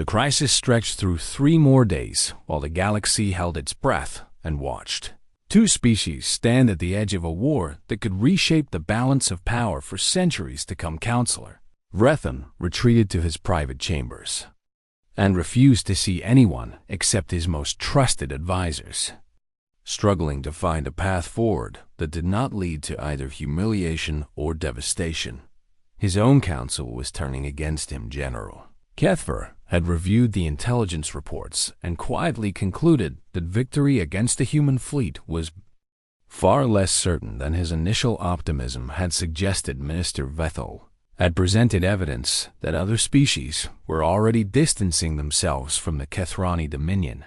The crisis stretched through 3 more days while the galaxy held its breath and watched. 2 species stand at the edge of a war that could reshape the balance of power for centuries to come. Counselor Vrethan retreated to his private chambers and refused to see anyone except his most trusted advisors, struggling to find a path forward that did not lead to either humiliation or devastation. His own council was turning against him. General Kethver had reviewed the intelligence reports and quietly concluded that victory against the human fleet was far less certain than his initial optimism had suggested. Minister Vethel had presented evidence that other species were already distancing themselves from the Kethrani dominion.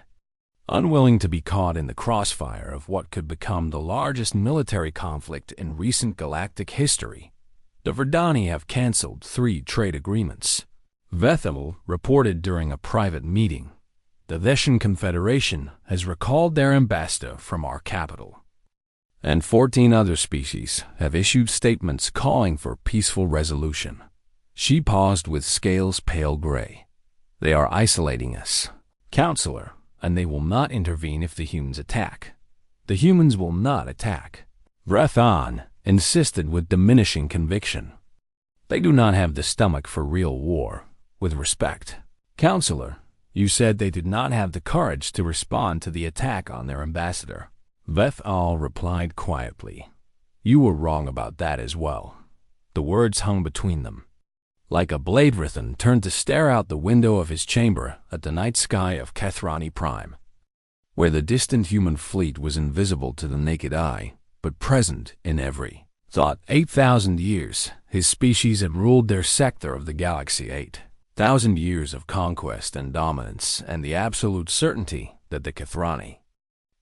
Unwilling to be caught in the crossfire of what could become the largest military conflict in recent galactic history, the Verdani have cancelled 3 trade agreements. Vethel reported during a private meeting. The Veshan Confederation has recalled their ambassador from our capital, and 14 other species have issued statements calling for peaceful resolution. She paused with scales pale gray. They are isolating us, Counselor, and they will not intervene if the humans attack. The humans will not attack, Vrethan insisted with diminishing conviction. They do not have the stomach for real war. With respect, Counselor, you said they did not have the courage to respond to the attack on their ambassador. Vethal replied quietly. You were wrong about that as well. The words hung between them. Like a blade, Vrethan turned to stare out the window of his chamber at the night sky of Kethrani Prime, where the distant human fleet was invisible to the naked eye, but present in every thought. 8,000 years, his species had ruled their sector of the galaxy. 8,000 years of conquest and dominance, and the absolute certainty that the Kethrani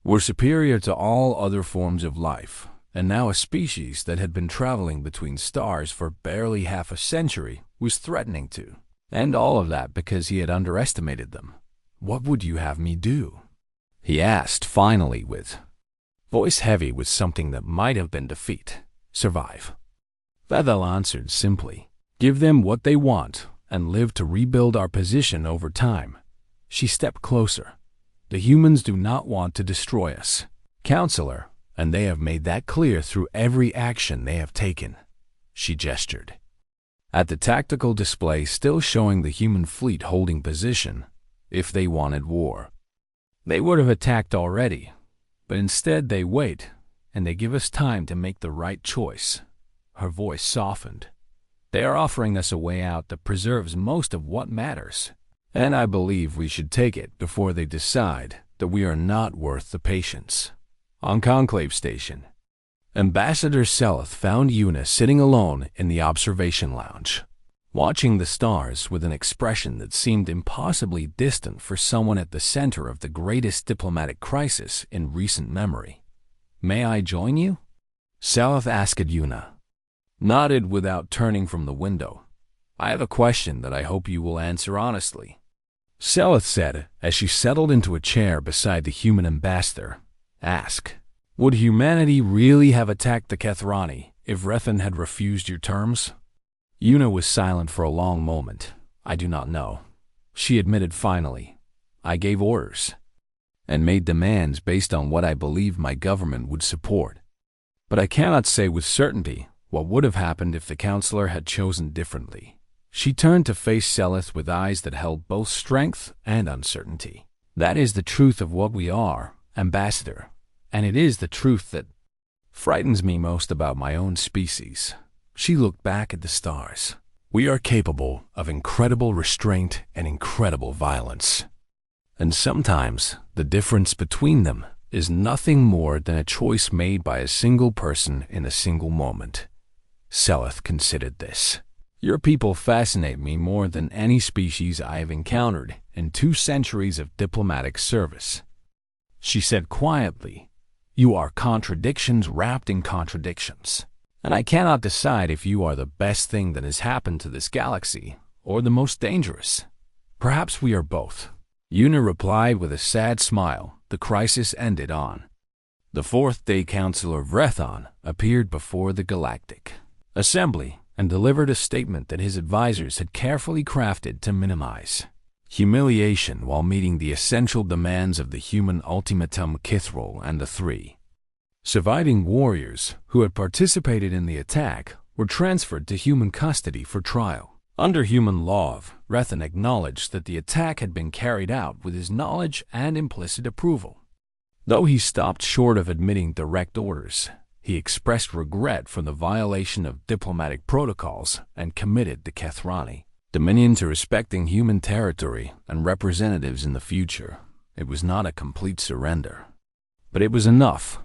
were superior to all other forms of life, and now a species that had been traveling between stars for barely half a century was threatening to end all of that because he had underestimated them. What would you have me do? He asked finally, with voice heavy with something that might have been defeat. Survive. Vethel answered simply. Give them what they want and live to rebuild our position over time. She stepped closer. The humans do not want to destroy us, Counselor, and they have made that clear through every action they have taken. She gestured at the tactical display still showing the human fleet holding position. If they wanted war, they would have attacked already, but instead they wait, and they give us time to make the right choice. Her voice softened. They are offering us a way out that preserves most of what matters, and I believe we should take it before they decide that we are not worth the patience. On Conclave Station, Ambassador Seleth found Una sitting alone in the observation lounge, watching the stars with an expression that seemed impossibly distant for someone at the center of the greatest diplomatic crisis in recent memory. May I join you? Seleth asked. Una nodded without turning from the window. I have a question that I hope you will answer honestly, Seleth said as she settled into a chair beside the human ambassador. Ask. Would humanity really have attacked the Kethrani if Vrethan had refused your terms? Una was silent for a long moment. I do not know, she admitted finally. I gave orders and made demands based on what I believed my government would support. But I cannot say with certainty what would have happened if the counselor had chosen differently. She turned to face Seleth with eyes that held both strength and uncertainty. That is the truth of what we are, Ambassador, and it is the truth that frightens me most about my own species. She looked back at the stars. We are capable of incredible restraint and incredible violence. And sometimes the difference between them is nothing more than a choice made by a single person in a single moment. Seleth considered this. Your people fascinate me more than any species I have encountered in 2 centuries of diplomatic service. She said quietly, you are contradictions wrapped in contradictions, and I cannot decide if you are the best thing that has happened to this galaxy or the most dangerous. Perhaps we are both. Una replied with a sad smile. The crisis ended on. The 4th day Counselor Vrethan appeared before the Galactic Assembly and delivered a statement that his advisors had carefully crafted to minimize humiliation while meeting the essential demands of the human ultimatum Kithril and the three surviving warriors who had participated in the attack were transferred to human custody for trial. Under human law, Rethan acknowledged that the attack had been carried out with his knowledge and implicit approval. Though he stopped short of admitting direct orders, he expressed regret for the violation of diplomatic protocols and committed the Kethrani Dominion to respecting human territory and representatives in the future. It was not a complete surrender, but it was enough.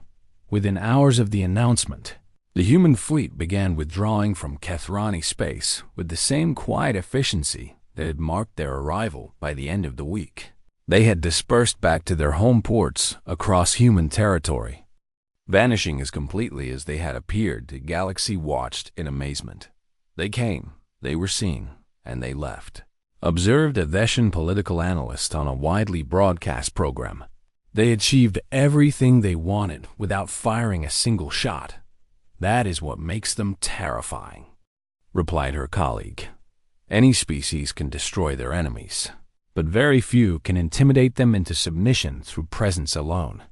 Within hours of the announcement, the human fleet began withdrawing from Kethrani space with the same quiet efficiency that had marked their arrival by the end of the week. They had dispersed back to their home ports across human territory, vanishing as completely as they had appeared. The galaxy watched in amazement. They came, they were seen, and they left, observed a Veshan political analyst on a widely broadcast program. They achieved everything they wanted without firing a single shot. That is what makes them terrifying, replied her colleague. Any species can destroy their enemies, but very few can intimidate them into submission through presence alone.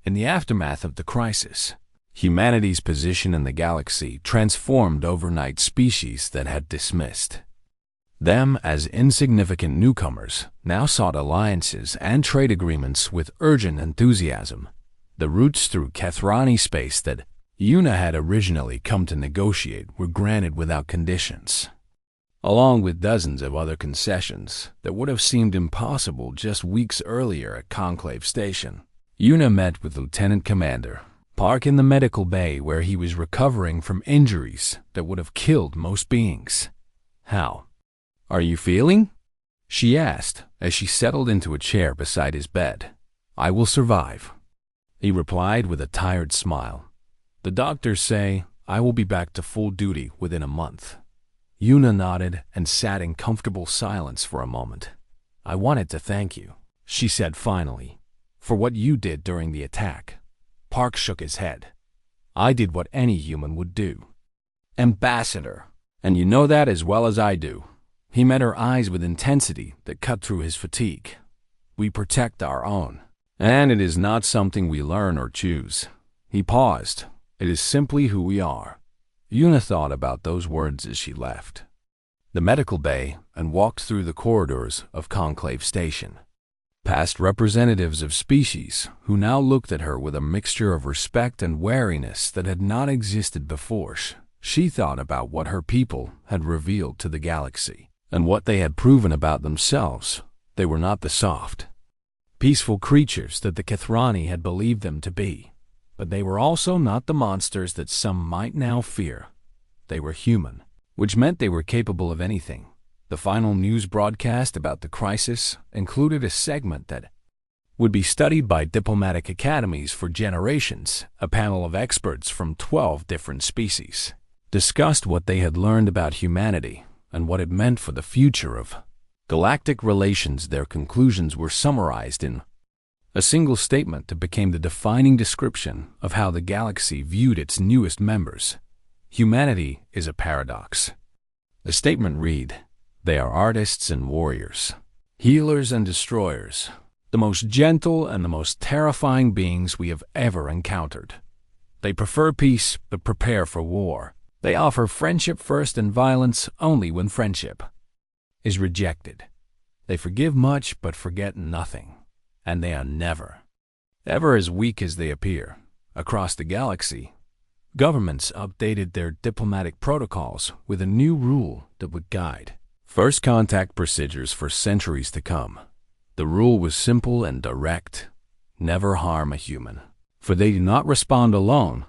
In the aftermath of the crisis, humanity's position in the galaxy transformed overnight. Species that had dismissed them as insignificant newcomers now sought alliances and trade agreements with urgent enthusiasm. The routes through Kethrani space that Yuna had originally come to negotiate were granted without conditions, along with dozens of other concessions that would have seemed impossible just weeks earlier at Conclave Station. Yuna met with Lieutenant Commander Park in the medical bay where he was recovering from injuries that would have killed most beings. "How are you feeling?" she asked as she settled into a chair beside his bed. "I will survive," he replied with a tired smile. "The doctors say I will be back to full duty within a month." Yuna nodded and sat in comfortable silence for a moment. "I wanted to thank you," she said finally, "for what you did during the attack." Park shook his head. "I did what any human would do, Ambassador, and you know that as well as I do." He met her eyes with intensity that cut through his fatigue. "We protect our own, and it is not something we learn or choose." He paused. "It is simply who we are." Yuna thought about those words as she left the medical bay and walked through the corridors of Conclave Station, past representatives of species who now looked at her with a mixture of respect and wariness that had not existed before. She thought about what her people had revealed to the galaxy and what they had proven about themselves. They were not the soft, peaceful creatures that the Kethrani had believed them to be, but they were also not the monsters that some might now fear. They were human, which meant they were capable of anything. The final news broadcast about the crisis included a segment that would be studied by diplomatic academies for generations. A panel of experts from 12 different species discussed what they had learned about humanity and what it meant for the future of galactic relations. Their conclusions were summarized in a single statement that became the defining description of how the galaxy viewed its newest members. Humanity is a paradox. The statement read, "They are artists and warriors, healers and destroyers, the most gentle and the most terrifying beings we have ever encountered. They prefer peace but prepare for war. They offer friendship first and violence only when friendship is rejected. They forgive much but forget nothing, and they are never, ever as weak as they appear." Across the galaxy, governments updated their diplomatic protocols with a new rule that would guide first contact procedures for centuries to come. The rule was simple and direct: never harm a human, for they do not respond alone,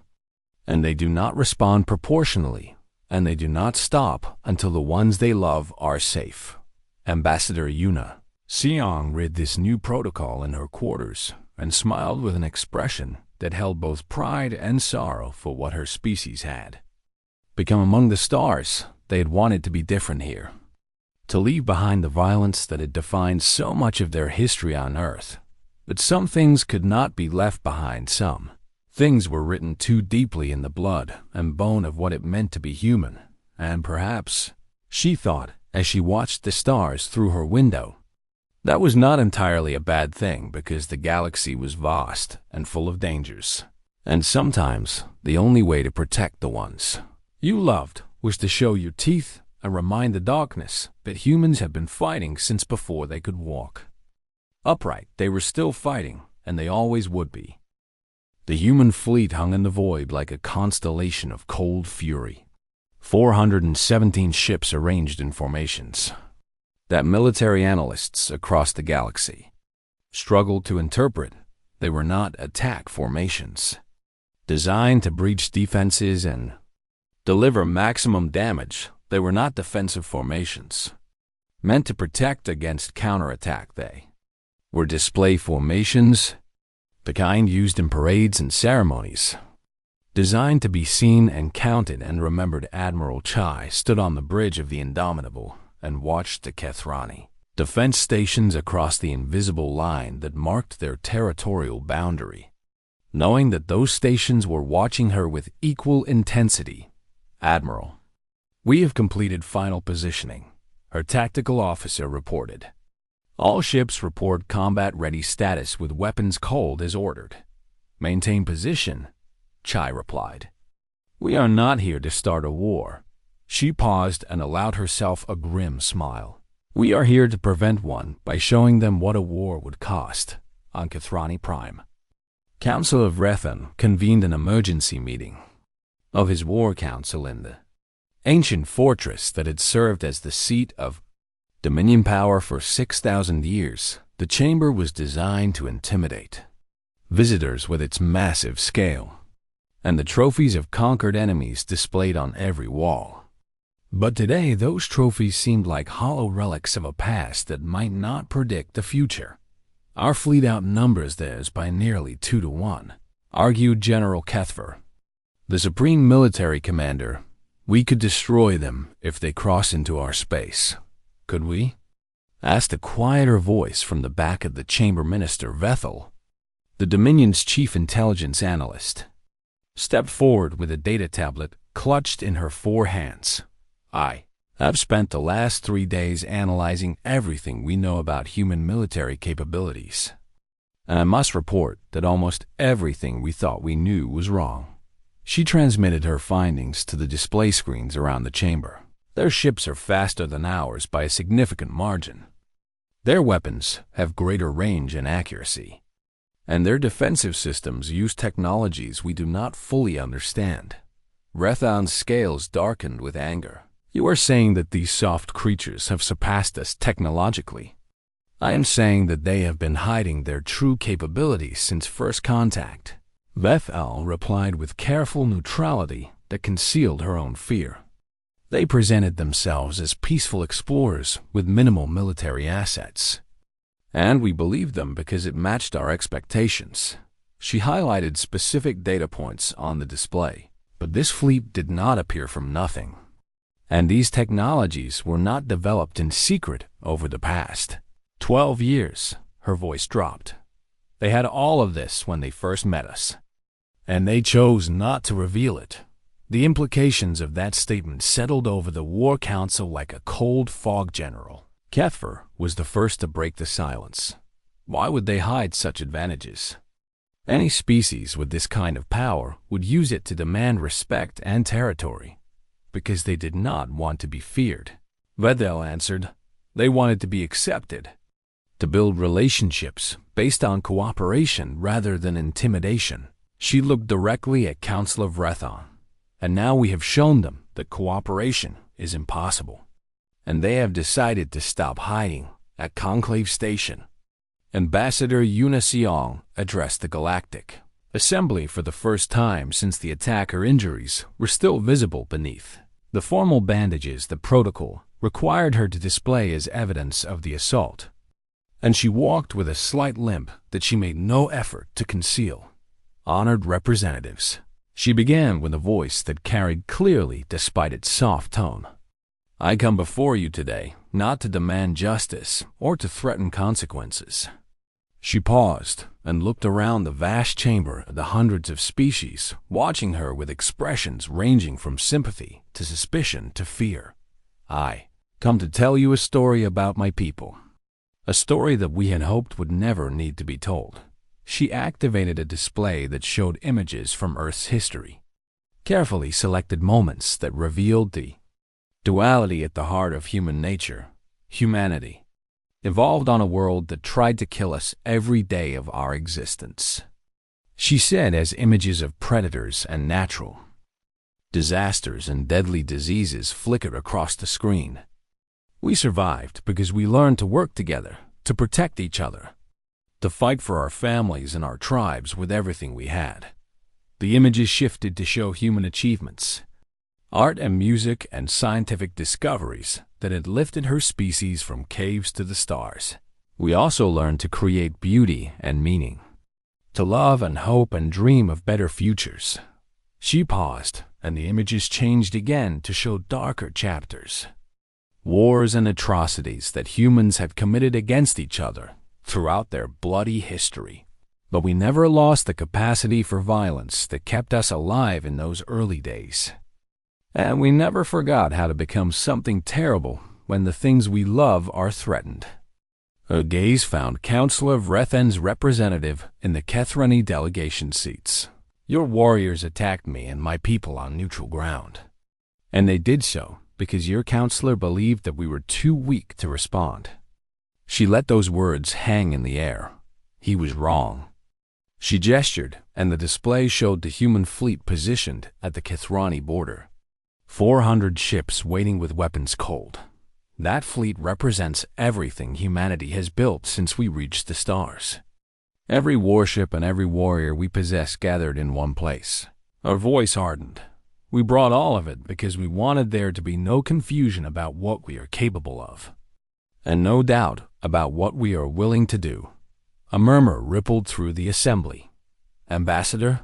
and they do not respond proportionally, and they do not stop until the ones they love are safe. Ambassador Yuna Seong read this new protocol in her quarters and smiled with an expression that held both pride and sorrow for what her species had become among the stars. They had wanted to be different here, to leave behind the violence that had defined so much of their history on Earth. But some things could not be left behind. Some things were written too deeply in the blood and bone of what it meant to be human, and perhaps, she thought as she watched the stars through her window, That was not entirely a bad thing because the galaxy was vast and full of dangers. And sometimes the only way to protect the ones you loved was to show your teeth and remind the darkness that humans have been fighting since before they could walk. Upright, they were still fighting, and they always would be. The human fleet hung in the void like a constellation of cold fury. 417 ships arranged in formations that military analysts across the galaxy struggled to interpret. They were not attack formations designed to breach defenses and deliver maximum damage. They were not defensive formations meant to protect against counterattack. They were display formations, the kind used in parades and ceremonies, designed to be seen and counted and remembered. Admiral Chai stood on the bridge of the Indomitable and watched the Kethrani defense stations across the invisible line that marked their territorial boundary, knowing that those stations were watching her with equal intensity. "Admiral, we have completed final positioning," her tactical officer reported. "All ships report combat-ready status with weapons cold as ordered." "Maintain position," Chai replied. "We are not here to start a war." She paused and allowed herself a grim smile. "We are here to prevent one by showing them what a war would cost on Kethrani Prime." Council of Rethan convened an emergency meeting of his war council in the ancient fortress that had served as the seat of Dominion power for 6,000 years. The chamber was designed to intimidate visitors with its massive scale and the trophies of conquered enemies displayed on every wall. But today, those trophies seemed like hollow relics of a past that might not predict the future. "Our fleet outnumbers theirs by nearly 2-1, argued General Kethver, the supreme military commander. "We could destroy them if they cross into our space. Could we?" asked a quieter voice from the back of the chamber. Minister Vethel, the Dominion's chief intelligence analyst, stepped forward with a data tablet clutched in her 4 hands. "I have spent the last 3 days analyzing everything we know about human military capabilities, and I must report that almost everything we thought we knew was wrong." She transmitted her findings to the display screens around the chamber. "Their ships are faster than ours by a significant margin. Their weapons have greater range and accuracy, and their defensive systems use technologies we do not fully understand." Rethan's scales darkened with anger. "You are saying that these soft creatures have surpassed us technologically. I am saying that they have been hiding their true capabilities since first contact." Vethel replied with careful neutrality that concealed her own fear. "They presented themselves as peaceful explorers with minimal military assets, and we believed them because it matched our expectations." She highlighted specific data points on the display. "But this fleet did not appear from nothing. And these technologies were not developed in secret over the past 12 years. Her voice dropped. "They had all of this when they first met us, and they chose not to reveal it." The implications of that statement settled over the War Council like a cold fog. General Kethver was the first to break the silence. "Why would they hide such advantages? Any species with this kind of power would use it to demand respect and territory, because they did not want to be feared." Vedel answered. "They wanted to be accepted, to build relationships based on cooperation rather than intimidation." She looked directly at Council of Rethan. "And now we have shown them that cooperation is impossible, and they have decided to stop hiding at Conclave Station." Ambassador Yuna Seong addressed the Galactic Assembly for the first time since the attack. Her injuries were still visible beneath the formal bandages the protocol required her to display as evidence of the assault, and she walked with a slight limp that she made no effort to conceal. "Honored representatives," she began with a voice that carried clearly despite its soft tone, "I come before you today not to demand justice or to threaten consequences." She paused and looked around the vast chamber at the hundreds of species watching her with expressions ranging from sympathy to suspicion to fear. "I come to tell you a story about my people. a story that we had hoped would never need to be told. She activated a display that showed images from Earth's history, carefully selected moments that revealed the duality at the heart of human nature. Humanity evolved on a world that tried to kill us every day of our existence, she said, as images of predators and natural disasters and deadly diseases flickered across the screen. We survived because we learned to work together, to protect each other, to fight for our families and our tribes with everything we had. The images shifted to show human achievements, art and music and scientific discoveries that had lifted her species from caves to the stars. We also learned to create beauty and meaning, to love and hope and dream of better futures. She paused, and the images changed again to show darker chapters. Wars and atrocities that humans had committed against each other throughout their bloody history. But we never lost the capacity for violence that kept us alive in those early days. And we never forgot how to become something terrible when the things we love are threatened. Her gaze found Counselor Vrethen's representative in the Kethrani delegation seats. Your warriors attacked me and my people on neutral ground. And they did so because your counselor believed that we were too weak to respond. She let those words hang in the air. He was wrong. She gestured, and the display showed the human fleet positioned at the Kethrani border. 400 ships waiting with weapons cold. That fleet represents everything humanity has built since we reached the stars. Every warship and every warrior we possess gathered in one place. Our voice hardened. We brought all of it because we wanted there to be no confusion about what we are capable of, and no doubt about what we are willing to do. A murmur rippled through the assembly. Ambassador,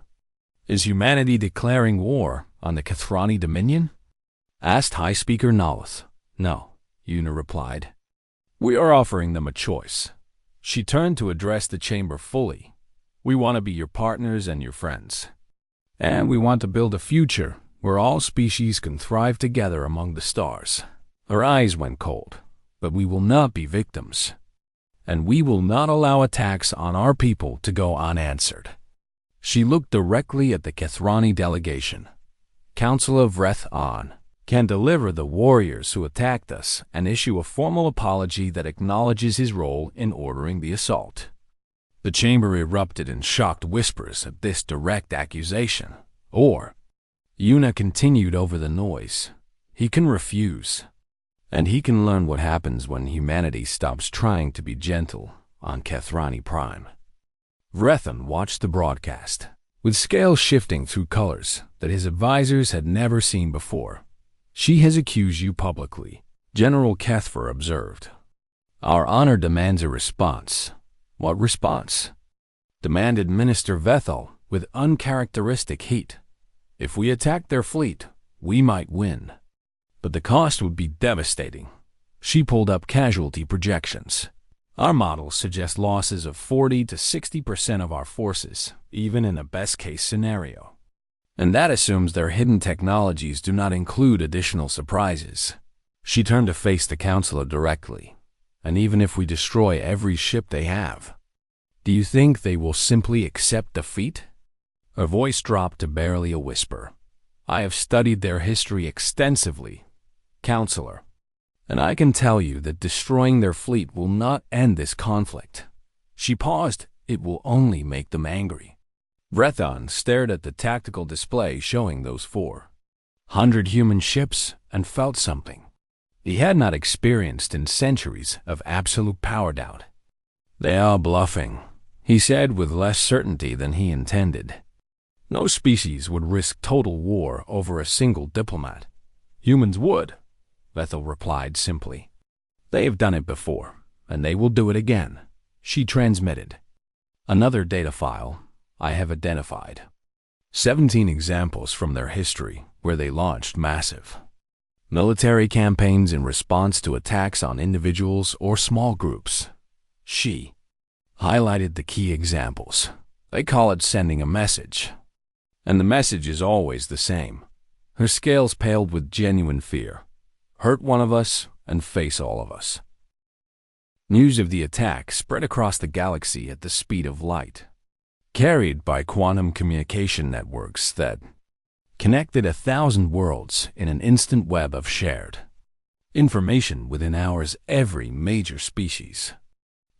is humanity declaring war on the Kethrani Dominion? Asked High Speaker Nalath. No, Una replied. We are offering them a choice. She turned to address the chamber fully. We want to be your partners and your friends. And we want to build a future where all species can thrive together among the stars. Her eyes went cold, but we will not be victims. And we will not allow attacks on our people to go unanswered. She looked directly at the Kethrani delegation. Counselor Vrethan can deliver the warriors who attacked us and issue a formal apology that acknowledges his role in ordering the assault. The chamber erupted in shocked whispers at this direct accusation. Or, Una continued over the noise, he can refuse. And he can learn what happens when humanity stops trying to be gentle on Kethrani Prime. Vrethan watched the broadcast, with scales shifting through colors that his advisors had never seen before. She has accused you publicly, General Kethfer observed. Our honor demands a response. What response? Demanded Minister Vethel with uncharacteristic heat. If we attack their fleet, we might win. But the cost would be devastating. She pulled up casualty projections. Our models suggest losses of 40 to 60% of our forces, even in a best-case scenario. And that assumes their hidden technologies do not include additional surprises. She turned to face the counselor directly. And even if we destroy every ship they have, do you think they will simply accept defeat? Her voice dropped to barely a whisper. I have studied their history extensively, Counselor, and I can tell you that destroying their fleet will not end this conflict. She paused. It will only make them angry. Vrethan stared at the tactical display showing those 400 human ships and felt something he had not experienced in centuries of absolute power doubt. They are bluffing, he said with less certainty than he intended. No species would risk total war over a single diplomat. Humans would, Vethel replied simply. They have done it before, and they will do it again. She transmitted. Another data file I have identified. 17 examples from their history where they launched massive military campaigns in response to attacks on individuals or small groups. She highlighted the key examples. They call it sending a message. And the message is always the same. Her scales paled with genuine fear. Hurt one of us and face all of us. News of the attack spread across the galaxy at the speed of light, carried by quantum communication networks that connected 1,000 worlds in an instant web of shared information. Within hours, every major species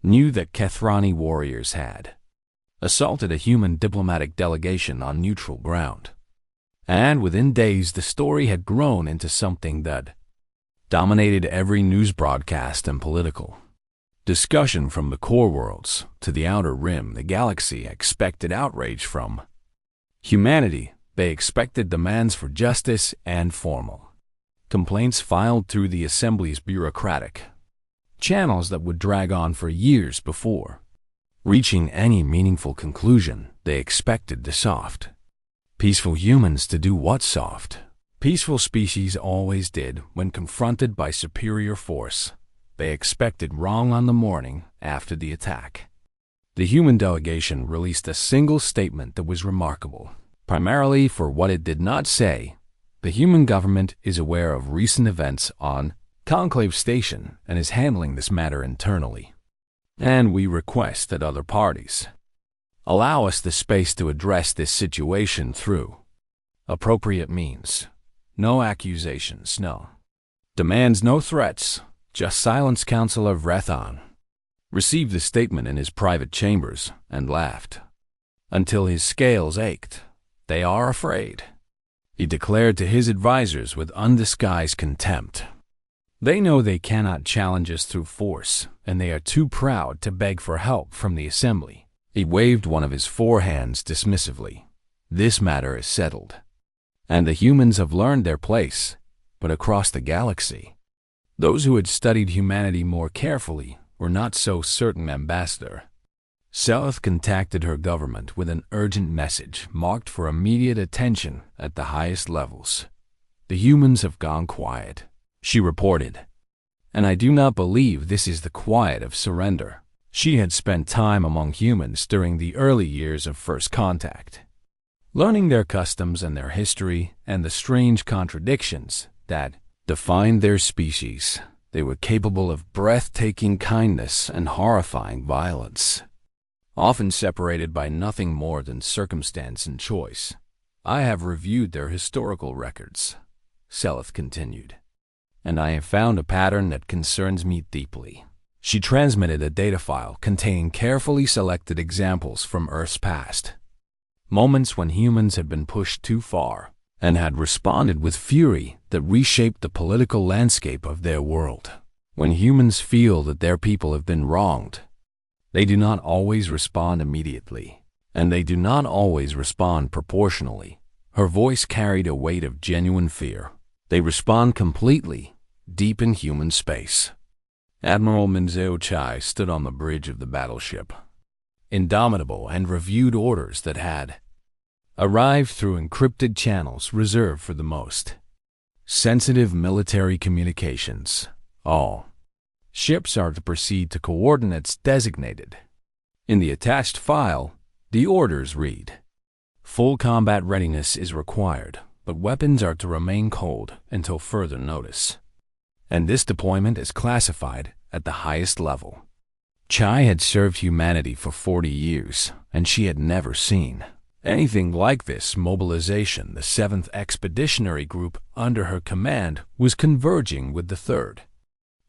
knew that Kethrani warriors had assaulted a human diplomatic delegation on neutral ground. And within days, the story had grown into something that dominated every news broadcast and political discussion. From the core worlds to the outer rim, the galaxy expected outrage from humanity. They expected demands for justice and formal complaints filed through the Assembly's bureaucratic channels that would drag on for years before reaching any meaningful conclusion. They expected the soft, peaceful humans to do what soft, peaceful species always did when confronted by superior force. They expected wrong. On the morning after the attack, the human delegation released a single statement that was remarkable, primarily for what it did not say. The human government is aware of recent events on Conclave Station and is handling this matter internally. And we request that other parties allow us the space to address this situation through appropriate means. No accusations, no demands, no threats, just silence. Counselor Vrethon received the statement in his private chambers and laughed until his scales ached. They are afraid, he declared to his advisors with undisguised contempt. They know they cannot challenge us through force, and they are too proud to beg for help from the Assembly. He waved one of his four hands dismissively. This matter is settled, and the humans have learned their place. But across the galaxy, those who had studied humanity more carefully were not so certain. Ambassador Seleth contacted her government with an urgent message marked for immediate attention at the highest levels. The humans have gone quiet, she reported, and I do not believe this is the quiet of surrender. She had spent time among humans during the early years of first contact, learning their customs and their history and the strange contradictions that defined their species. They were capable of breathtaking kindness and horrifying violence, often separated by nothing more than circumstance and choice. I have reviewed their historical records, Seleth continued, and I have found a pattern that concerns me deeply. She transmitted a data file containing carefully selected examples from Earth's past, moments when humans had been pushed too far and had responded with fury that reshaped the political landscape of their world. When humans feel that their people have been wronged, they do not always respond immediately, and they do not always respond proportionally. Her voice carried a weight of genuine fear. They respond completely, deep in human space. Admiral Minzeo Chai stood on the bridge of the battleship, indomitable, and reviewed orders that had arrived through encrypted channels reserved for the most sensitive military communications. All ships are to proceed to coordinates designated. In the attached file, the orders read, full combat readiness is required, but weapons are to remain cold until further notice. And this deployment is classified at the highest level. Chai had served humanity for 40 years, and she had never seen anything like this mobilization. The 7th Expeditionary Group under her command was converging with the 3rd,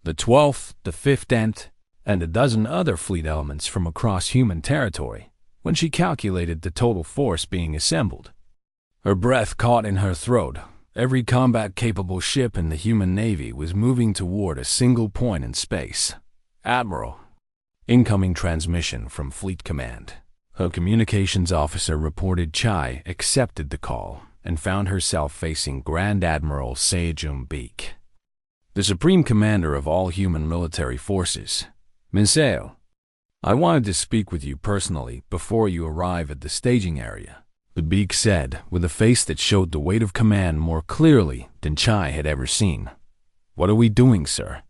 the 12th, the 5th, and a dozen other fleet elements from across human territory when she calculated the total force being assembled. Her breath caught in her throat. Every combat-capable ship in the human navy was moving toward a single point in space. Admiral, incoming transmission from Fleet Command. Her communications officer reported Chai accepted the call and found herself facing Grand Admiral Sejum Beek, the Supreme Commander of all human military forces. Minseo, I wanted to speak with you personally before you arrive at the staging area, the Beak said, with a face that showed the weight of command more clearly than Chai had ever seen. What are we doing, sir?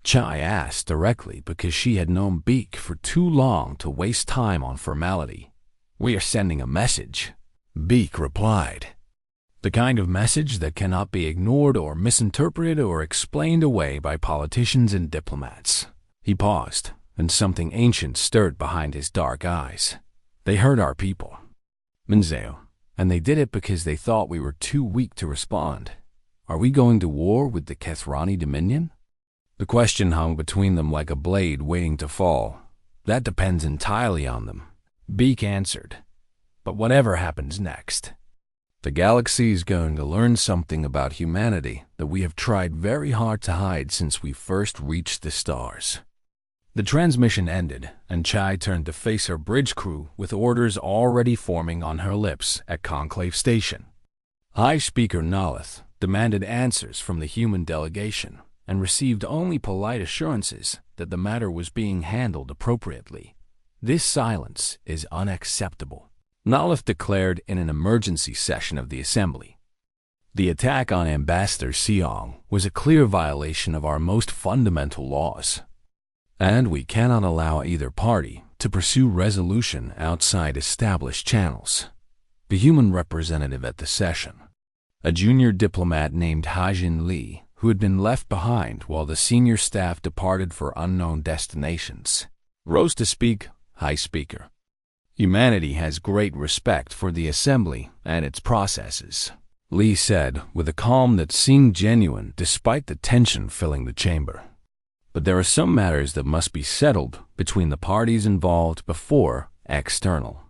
Chai asked directly because she had known Beak for too long to waste time on formality. We are sending a message, Beak replied. The kind of message that cannot be ignored or misinterpreted or explained away by politicians and diplomats. He paused, and something ancient stirred behind his dark eyes. They heard our people, Minzeo, and they did it because they thought we were too weak to respond. Are we going to war with the Kethrani Dominion? The question hung between them like a blade waiting to fall. That depends entirely on them, Beak answered. But whatever happens next, the galaxy is going to learn something about humanity that we have tried very hard to hide since we first reached the stars. The transmission ended, and Chai turned to face her bridge crew with orders already forming on her lips at Conclave Station. High Speaker Nalith demanded answers from the human delegation and received only polite assurances that the matter was being handled appropriately. This silence is unacceptable, Nalith declared in an emergency session of the Assembly. The attack on Ambassador Seong was a clear violation of our most fundamental laws, and we cannot allow either party to pursue resolution outside established channels. The human representative at the session, a junior diplomat named Hajin Lee, who had been left behind while the senior staff departed for unknown destinations, rose to speak. High Speaker, humanity has great respect for the Assembly and its processes, Lee said with a calm that seemed genuine despite the tension filling the chamber. But there are some matters that must be settled between the parties involved before external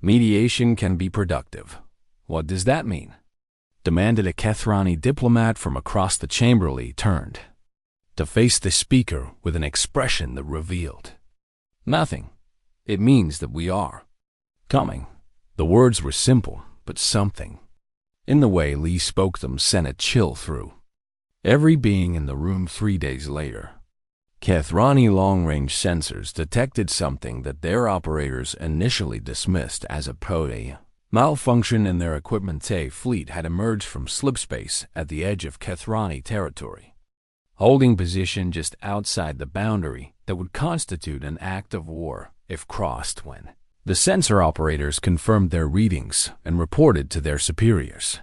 mediation can be productive. What does that mean? Demanded a Kethrani diplomat from across the chamber. Lee turned to face the speaker with an expression that revealed nothing. It means that we are coming. The words were simple, but something in the way Lee spoke them sent a chill through every being in the room. 3 days later, Kethrani long-range sensors detected something that their operators initially dismissed as a malfunction in their equipment. A fleet had emerged from slipspace at the edge of Kethrani territory, holding position just outside the boundary that would constitute an act of war if crossed. When the sensor operators confirmed their readings and reported to their superiors,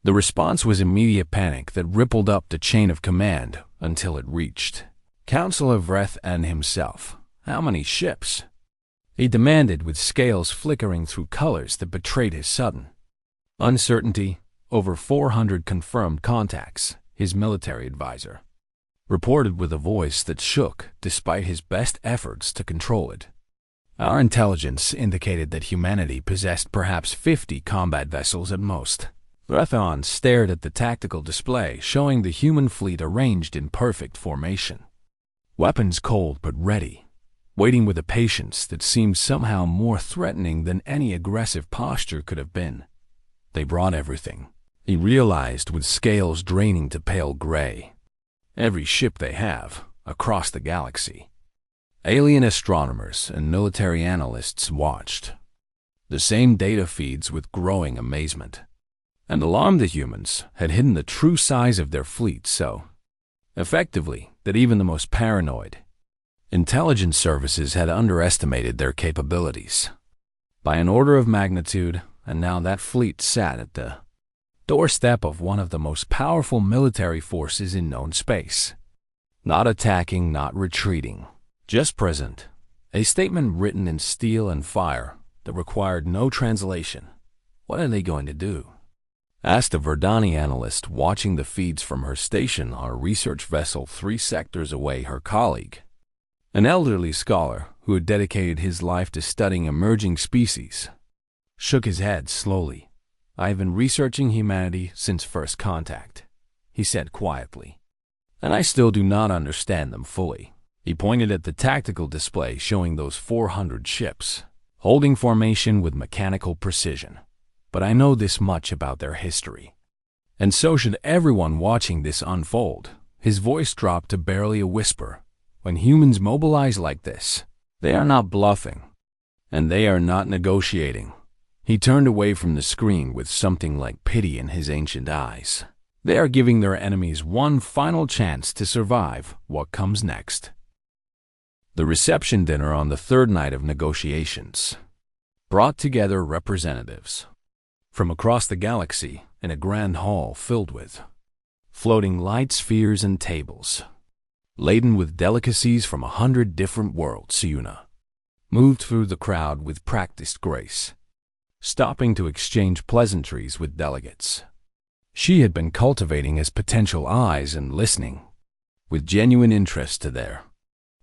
the response was immediate panic that rippled up the chain of command until it reached Councillor Vreth and himself. How many ships? He demanded with scales flickering through colors that betrayed his sudden uncertainty. Over 400 confirmed contacts, his military advisor reported with a voice that shook despite his best efforts to control it. Our intelligence indicated that humanity possessed perhaps 50 combat vessels at most. Vrethon stared at the tactical display showing the human fleet arranged in perfect formation, weapons cold but ready, waiting with a patience that seemed somehow more threatening than any aggressive posture could have been. They brought everything, he realized, with scales draining to pale gray. Every ship they have, across the galaxy. Alien astronomers and military analysts watched the same data feeds with growing amazement, and alarmed the humans had hidden the true size of their fleet so effectively that even the most paranoid intelligence services had underestimated their capabilities by an order of magnitude. And now that fleet sat at the doorstep of one of the most powerful military forces in known space. Not attacking, not retreating, just present. A statement written in steel and fire that required no translation. What are they going to do? Asked a Verdani analyst watching the feeds from her station on a research vessel 3 sectors away. Her colleague, an elderly scholar who had dedicated his life to studying emerging species, shook his head slowly. I have been researching humanity since first contact, he said quietly, and I still do not understand them fully. He pointed at the tactical display showing those 400 ships, holding formation with mechanical precision. But I know this much about their history, and so should everyone watching this unfold. His voice dropped to barely a whisper. When humans mobilize like this, they are not bluffing, and they are not negotiating. He turned away from the screen with something like pity in his ancient eyes. They are giving their enemies one final chance to survive what comes next. The reception dinner on the third night of negotiations brought together representatives from across the galaxy in a grand hall filled with floating light spheres and tables. laden with delicacies from 100 different worlds. Yuna moved through the crowd with practiced grace, stopping to exchange pleasantries with delegates she had been cultivating as potential eyes and listening with genuine interest to their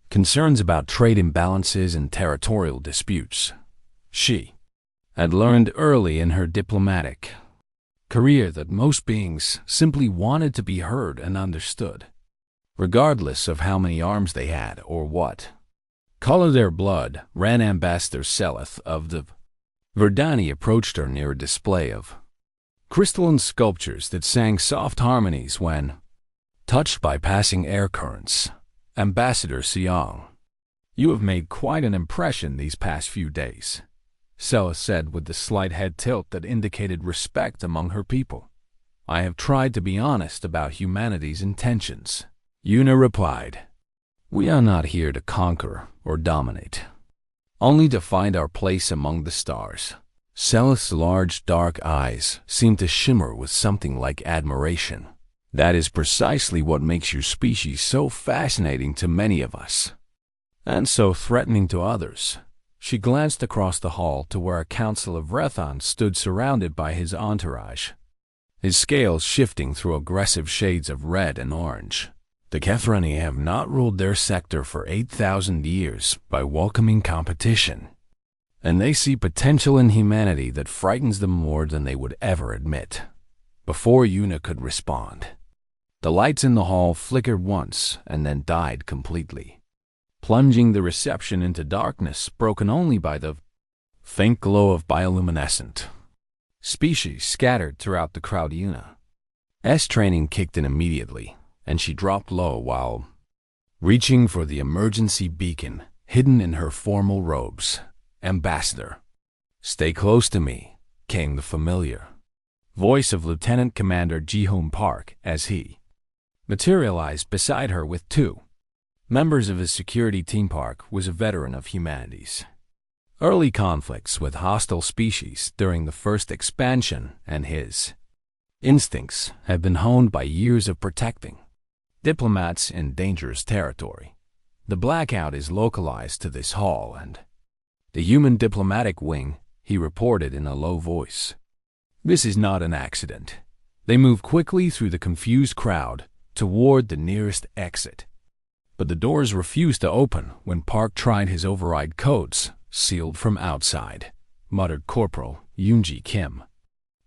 concerns about trade imbalances and territorial disputes. She had learned early in her diplomatic career that most beings simply wanted to be heard and understood, regardless of how many arms they had or what color their blood ran. Ambassador Seleth of the Verdani approached her near a display of crystalline sculptures that sang soft harmonies when touched by passing air currents. Ambassador Siang, you have made quite an impression these past few days, Seleth said with the slight head tilt that indicated respect among her people. I have tried to be honest about humanity's intentions. Yuna replied, we are not here to conquer or dominate, only to find our place among the stars. Seleth's large dark eyes seemed to shimmer with something like admiration. That is precisely what makes your species so fascinating to many of us, and so threatening to others. She glanced across the hall to where a council of Rethan stood surrounded by his entourage, his scales shifting through aggressive shades of red and orange. The Kethrani have not ruled their sector for 8,000 years by welcoming competition, and they see potential in humanity that frightens them more than they would ever admit. Before Yuna could respond, the lights in the hall flickered once and then died completely, plunging the reception into darkness broken only by the faint glow of bioluminescent species scattered throughout the crowd. Yuna's training kicked in immediately, and she dropped low while reaching for the emergency beacon hidden in her formal robes. Ambassador, stay close to me, came the familiar voice of Lieutenant Commander Ji-Hoon Park as he materialized beside her with two members of his security team. Park was a veteran of humanity's early conflicts with hostile species during the first expansion, and his instincts had been honed by years of protecting diplomats in dangerous territory. The blackout is localized to this hall and the human diplomatic wing, he reported in a low voice. This is not an accident. They moved quickly through the confused crowd toward the nearest exit, but the doors refused to open when Park tried his override codes, sealed from outside, muttered Corporal Yoonji Kim,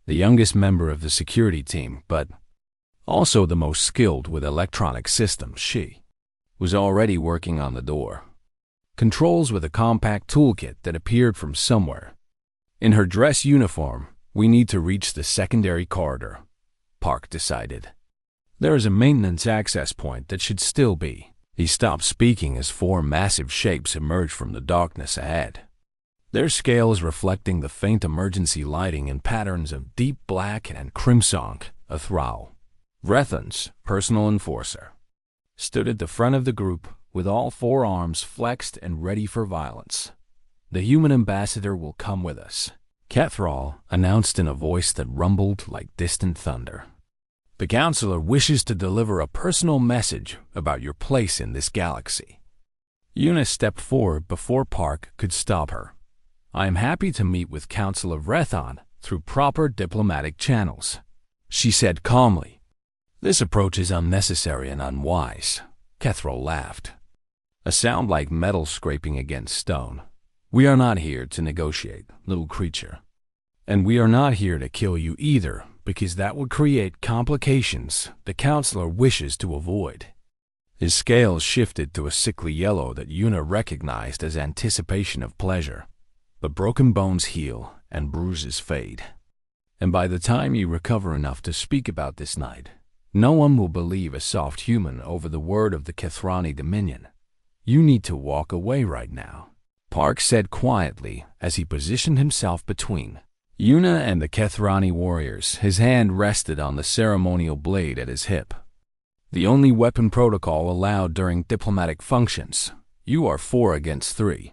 the youngest member of the security team, but also the most skilled with electronic systems. She was already working on the door controls with a compact toolkit that appeared from somewhere. In her dress uniform, we need to reach the secondary corridor, Park decided. There is a maintenance access point that should still be. He stopped speaking as four massive shapes emerged from the darkness ahead, their scales reflecting the faint emergency lighting in patterns of deep black and crimson. A Thrall, Rethan's personal enforcer, stood at the front of the group with all four arms flexed and ready for violence. The human ambassador will come with us, Kethral announced in a voice that rumbled like distant thunder. The counselor wishes to deliver a personal message about your place in this galaxy. Yuna stepped forward before Park could stop her. I am happy to meet with Councilor Rethan through proper diplomatic channels, she said calmly. This approach is unnecessary and unwise, Kethral laughed, a sound like metal scraping against stone. We are not here to negotiate, little creature. And we are not here to kill you either, because that would create complications the counselor wishes to avoid. His scales shifted to a sickly yellow that Yuna recognized as anticipation of pleasure. But broken bones heal and bruises fade. And by the time you recover enough to speak about this night, no one will believe a soft human over the word of the Kethrani Dominion. You need to walk away right now, Park said quietly as he positioned himself between Yuna and the Kethrani warriors. His hand rested on the ceremonial blade at his hip. The only weapon protocol allowed during diplomatic functions. You are 4 against 3.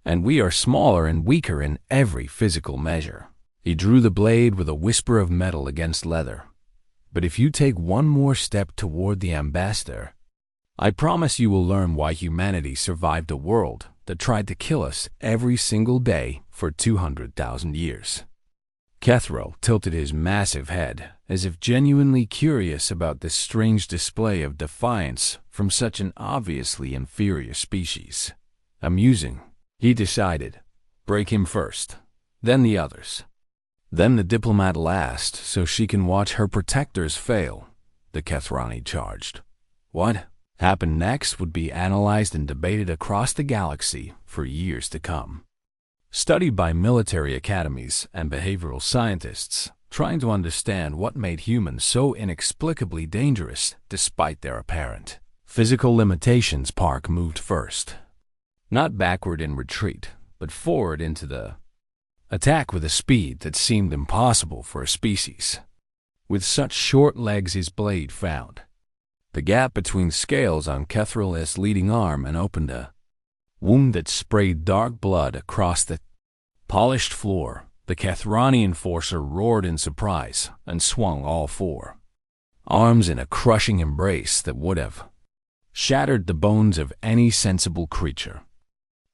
And we are smaller and weaker in every physical measure. He drew the blade with a whisper of metal against leather. But if you take one more step toward the ambassador, I promise you will learn why humanity survived a world that tried to kill us every single day for 200,000 years. Kethro tilted his massive head, as if genuinely curious about this strange display of defiance from such an obviously inferior species. Amusing, he decided. Break him first, then the others. Then the diplomat last, so she can watch her protectors fail, the Kethrani charged. What happened next would be analyzed and debated across the galaxy for years to come. Studied by military academies and behavioral scientists, trying to understand what made humans so inexplicably dangerous despite their apparent physical limitations, Park moved first. Not backward in retreat, but forward into the attack with a speed that seemed impossible for a species with such short legs. His blade found the gap between scales on Kethral's leading arm and opened a wound that sprayed dark blood across the polished floor. The Kethrani enforcer roared in surprise and swung all four arms in a crushing embrace that would have shattered the bones of any sensible creature.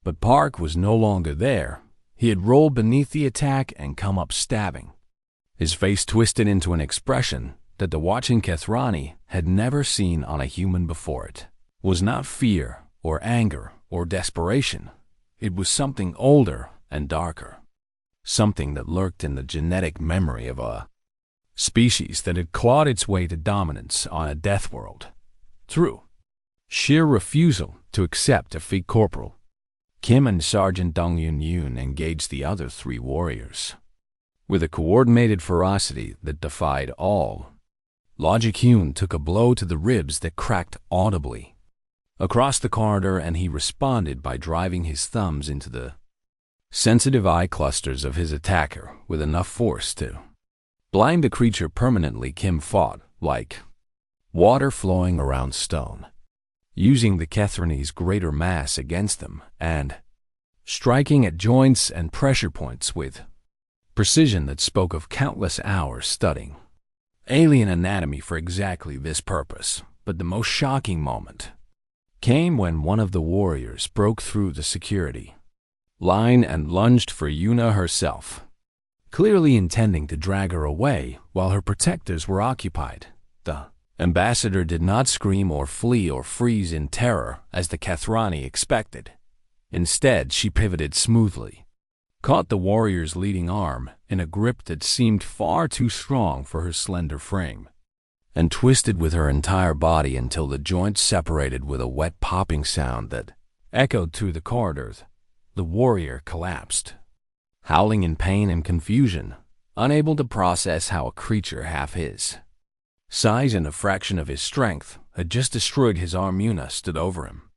But Park was no longer there. He had rolled beneath the attack and come up stabbing. His face twisted into an expression that the watching Kethrani had never seen on a human before. It was not fear or anger or desperation. It was something older and darker. Something that lurked in the genetic memory of a species that had clawed its way to dominance on a death world through sheer refusal to accept defeat. Corporal Kim and Sergeant Dong Yun engaged the other three warriors with a coordinated ferocity that defied all logic. Hyun took a blow to the ribs that cracked audibly across the corridor, and he responded by driving his thumbs into the sensitive eye clusters of his attacker with enough force to blind the creature permanently. Kim fought like water flowing around stone, using the Kethrani's greater mass against them and striking at joints and pressure points with precision that spoke of countless hours studying alien anatomy for exactly this purpose. But the most shocking moment came when one of the warriors broke through the security line and lunged for Yuna herself, clearly intending to drag her away while her protectors were occupied. The ambassador did not scream or flee or freeze in terror as the Kethrani expected. Instead, she pivoted smoothly, caught the warrior's leading arm in a grip that seemed far too strong for her slender frame, and twisted with her entire body until the joints separated with a wet popping sound that echoed through the corridors. The warrior collapsed, howling in pain and confusion, unable to process how a creature half his size and a fraction of his strength had just destroyed his arm. Yuna stood over him,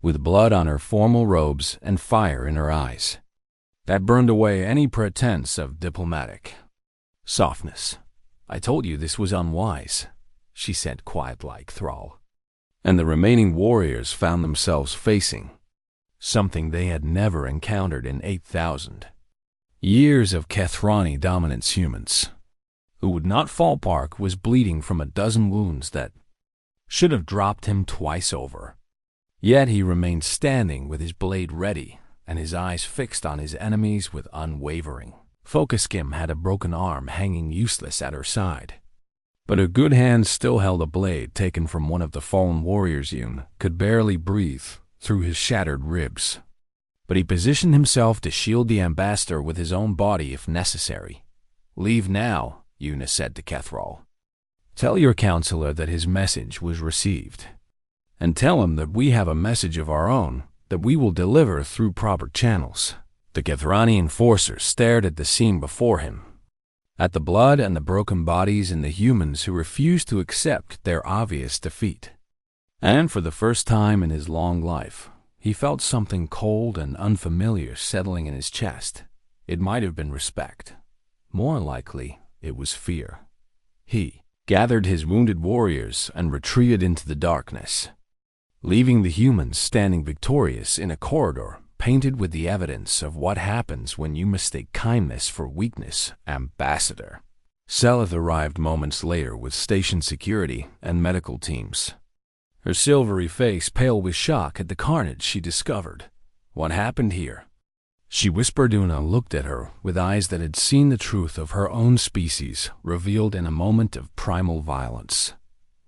with blood on her formal robes and fire in her eyes that burned away any pretense of diplomatic softness. I told you this was unwise, she said, quiet like thrall. And the remaining warriors found themselves facing something they had never encountered in 8,000 years of Kethrani dominance. Humans who would not fall. Park was bleeding from a dozen wounds that should have dropped him twice over. Yet he remained standing with his blade ready and his eyes fixed on his enemies with unwavering focus. Kim had a broken arm hanging useless at her side, but her good hand still held a blade taken from one of the fallen warriors. Yun could barely breathe through his shattered ribs, but he positioned himself to shield the ambassador with his own body if necessary. Leave now, Yuna said to Kethral. Tell your counselor that his message was received, and tell him that we have a message of our own that we will deliver through proper channels. The Kethrani enforcer stared at the scene before him, at the blood and the broken bodies and the humans who refused to accept their obvious defeat. And for the first time in his long life, he felt something cold and unfamiliar settling in his chest. It might have been respect. More likely, it was fear. He gathered his wounded warriors and retreated into the darkness, leaving the humans standing victorious in a corridor painted with the evidence of what happens when you mistake kindness for weakness. Ambassador Seleth arrived moments later with station security and medical teams. her silvery face pale with shock at the carnage she discovered. What happened here? She whispered. Una looked at her with eyes that had seen the truth of her own species revealed in a moment of primal violence.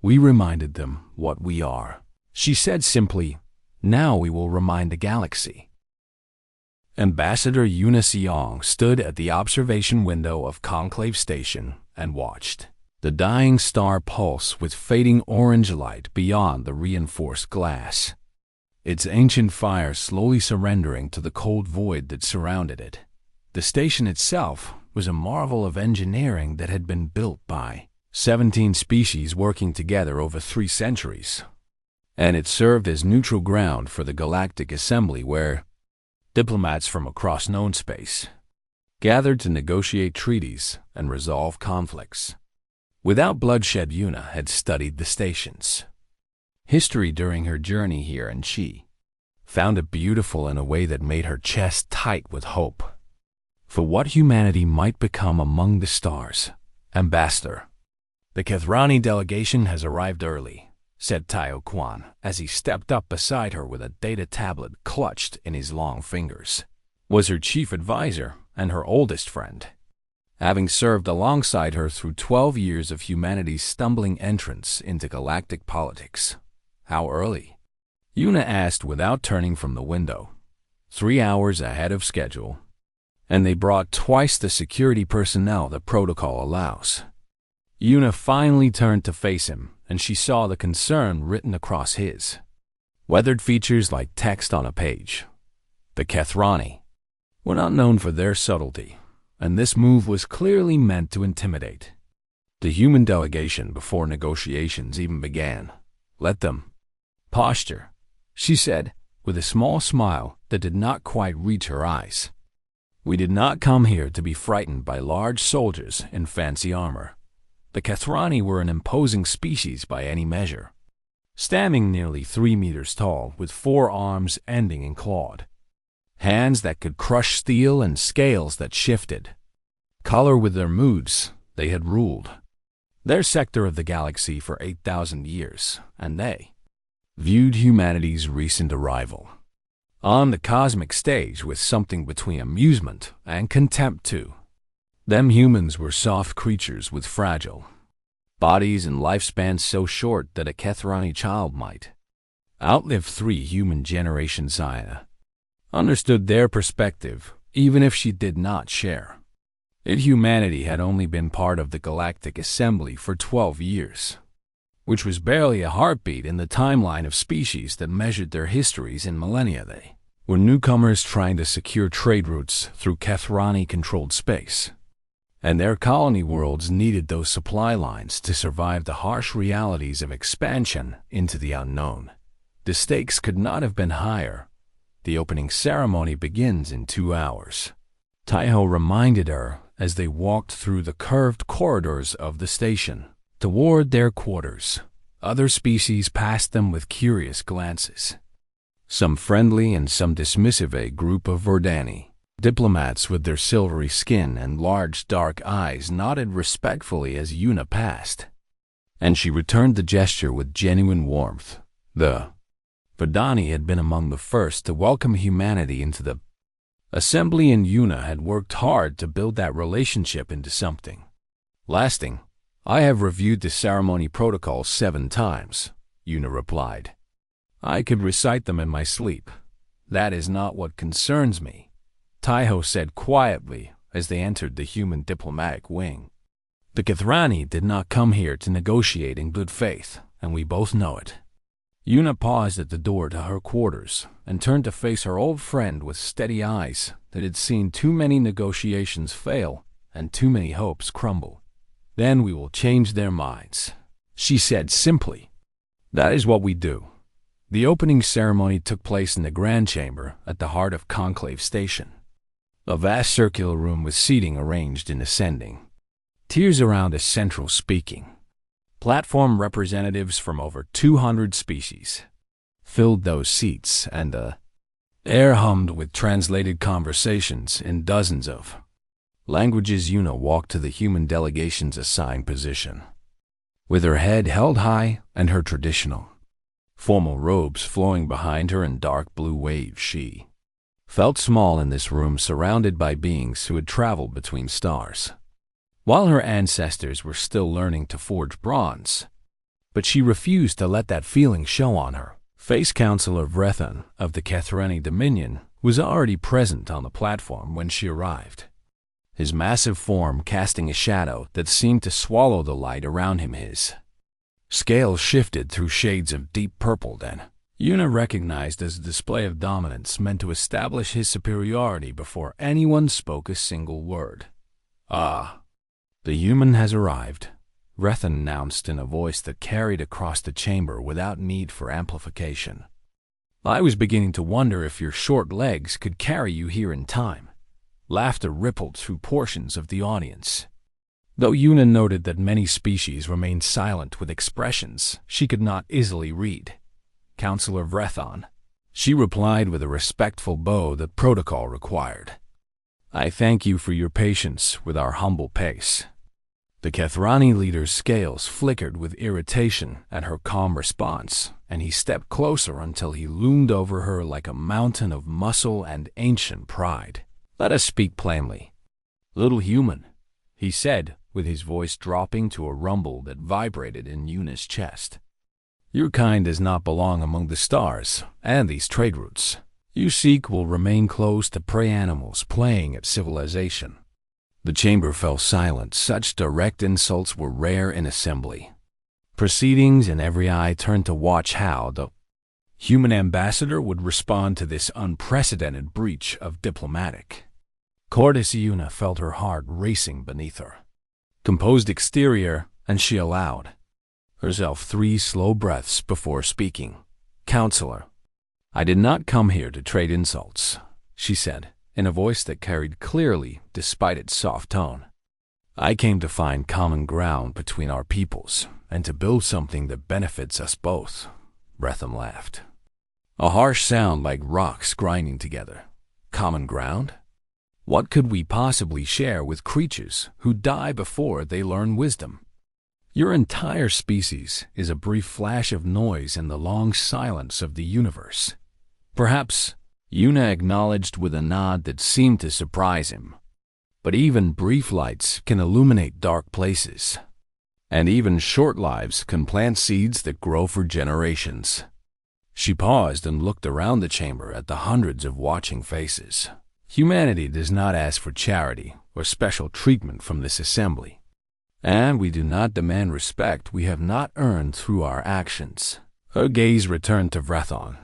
We reminded them what we are. She said simply, now we will remind the galaxy. Ambassador Una Seong stood at the observation window of Conclave Station and watched the dying star pulse with fading orange light beyond the reinforced glass, its ancient fire slowly surrendering to the cold void that surrounded it. The station itself was a marvel of engineering that had been built by 17 species working together over 3 centuries, and it served as neutral ground for the Galactic Assembly where diplomats from across known space gathered to negotiate treaties and resolve conflicts. Without bloodshed, Una had studied the station's history during her journey here, and she found it beautiful in a way that made her chest tight with hope for what humanity might become among the stars. Ambassador, the Kethrani delegation has arrived early, said Tayo Kwan as he stepped up beside her with a data tablet clutched in his long fingers. Was her chief advisor and her oldest friend, having served alongside her through 12 years of humanity's stumbling entrance into galactic politics. How early? Una asked without turning from the window. 3 hours ahead of schedule, and they brought twice the security personnel the protocol allows. Una finally turned to face him, and she saw the concern written across his weathered features like text on a page. The Kethrani were not known for their subtlety, and this move was clearly meant to intimidate the human delegation before negotiations even began. Let them posture, she said, with a small smile that did not quite reach her eyes. We did not come here to be frightened by large soldiers in fancy armor. The Kethrani were an imposing species by any measure, standing nearly 3 meters tall with 4 arms ending in clawed hands that could crush steel and scales that shifted color with their moods. They had ruled their sector of the galaxy for 8,000 years, and they viewed humanity's recent arrival on the cosmic stage with something between amusement and contempt too. Them humans were soft creatures with fragile bodies and lifespans so short that a Kethrani child might outlive 3 human generations. Ina understood their perspective, even if she did not share it. Humanity had only been part of the Galactic Assembly for 12 years, which was barely a heartbeat in the timeline of species that measured their histories in millennia. They were newcomers trying to secure trade routes through Kethrani-controlled space, and their colony worlds needed those supply lines to survive the harsh realities of expansion into the unknown. The stakes could not have been higher. The opening ceremony begins in 2 hours, Tayo reminded her as they walked through the curved corridors of the station toward their quarters. Other species passed them with curious glances, some friendly and some dismissive. A group of Verdani diplomats with their silvery skin and large dark eyes nodded respectfully as Una passed, and she returned the gesture with genuine warmth. The Verdani had been among the first to welcome humanity into the assembly, and Una had worked hard to build that relationship into something lasting. I have reviewed the ceremony protocols 7 times, Una replied. I could recite them in my sleep. That is not what concerns me, Tayo said quietly as they entered the human diplomatic wing. The Kethrani did not come here to negotiate in good faith, and we both know it. Una paused at the door to her quarters and turned to face her old friend with steady eyes that had seen too many negotiations fail and too many hopes crumble. Then we will change their minds, she said simply. That is what we do. The opening ceremony took place in the Grand Chamber at the heart of Conclave Station, a vast circular room with seating arranged in ascending tiers around a central speaking platform. Representatives from over 200 species filled those seats, and the air hummed with translated conversations in dozens of languages. Una walked to the human delegation's assigned position, with her head held high and her traditional formal robes flowing behind her in dark blue waves. She felt small in this room, surrounded by beings who had traveled between stars, while her ancestors were still learning to forge bronze. But she refused to let that feeling show on her face. Counselor Vrethan of the Kethrani Dominion was already present on the platform when she arrived, his massive form casting a shadow that seemed to swallow the light around him. His scales shifted through shades of deep purple. Then Una recognized as a display of dominance meant to establish his superiority before anyone spoke a single word. "Ah, the human has arrived," Vrethan announced in a voice that carried across the chamber without need for amplification. "I was beginning to wonder if your short legs could carry you here in time." Laughter rippled through portions of the audience. Though Una noted that many species remained silent with expressions she could not easily read. "Counselor Vrethan," she replied with a respectful bow that protocol required. "I thank you for your patience with our humble pace." The Kethrani leader's scales flickered with irritation at her calm response, and he stepped closer until he loomed over her like a mountain of muscle and ancient pride. "Let us speak plainly, little human," he said, with his voice dropping to a rumble that vibrated in Una's chest. "Your kind does not belong among the stars and these trade routes. You seek will remain close to prey animals playing at civilization." The chamber fell silent. Such direct insults were rare in assembly proceedings, and every eye turned to watch how the human ambassador would respond to this unprecedented breach of diplomatic courtesy. Una felt her heart racing beneath her composed exterior, and she allowed herself 3 slow breaths before speaking. "Counselor, I did not come here to trade insults," she said, in a voice that carried clearly despite its soft tone. "I came to find common ground between our peoples and to build something that benefits us both." Vrethan laughed, a harsh sound like rocks grinding together. "Common ground? What could we possibly share with creatures who die before they learn wisdom? Your entire species is a brief flash of noise in the long silence of the universe." Perhaps Una acknowledged with a nod that seemed to surprise him. But even brief lights can illuminate dark places, and even short lives can plant seeds that grow for generations. She paused and looked around the chamber at the hundreds of watching faces. Humanity does not ask for charity or special treatment from this assembly, and we do not demand respect we have not earned through our actions. Her gaze returned to Vrethan.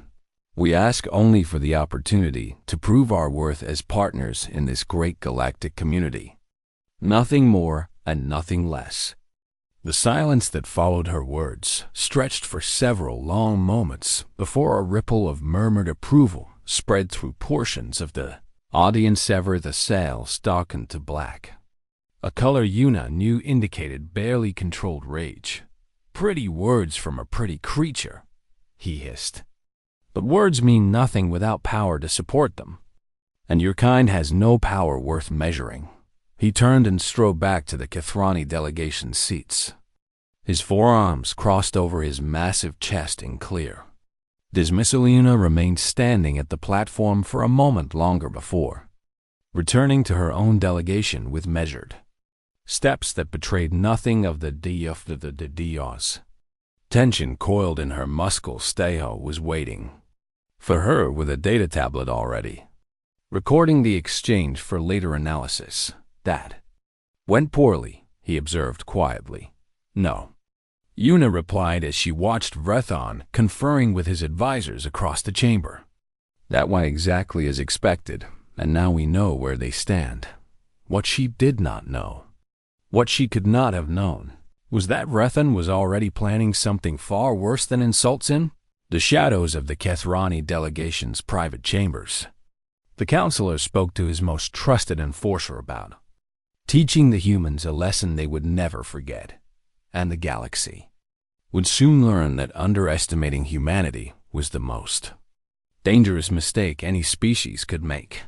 "We ask only for the opportunity to prove our worth as partners in this great galactic community. Nothing more and nothing less." The silence that followed her words stretched for several long moments before a ripple of murmured approval spread through portions of the audience. Ever the sails darkened to black, a color Una knew indicated barely controlled rage. "Pretty words from a pretty creature," he hissed. "But words mean nothing without power to support them, and your kind has no power worth measuring." He turned and strode back to the Kethrani delegation seats, his forearms crossed over his massive chest in clear dismissal. Una remained standing at the platform for a moment longer before returning to her own delegation with measured steps that betrayed nothing of the dios. Tension coiled in her muscles. Steho was waiting for her with a data tablet already, recording the exchange for later analysis. "That went poorly," he observed quietly. "No," Una replied as she watched Vrethan conferring with his advisors across the chamber. "That went exactly as expected, and now we know where they stand." What she did not know, what she could not have known, was that Vrethan was already planning something far worse than insults in the shadows of the Kethrani delegation's private chambers. The counselor spoke to his most trusted enforcer about teaching the humans a lesson they would never forget, and the galaxy would soon learn that underestimating humanity was the most dangerous mistake any species could make.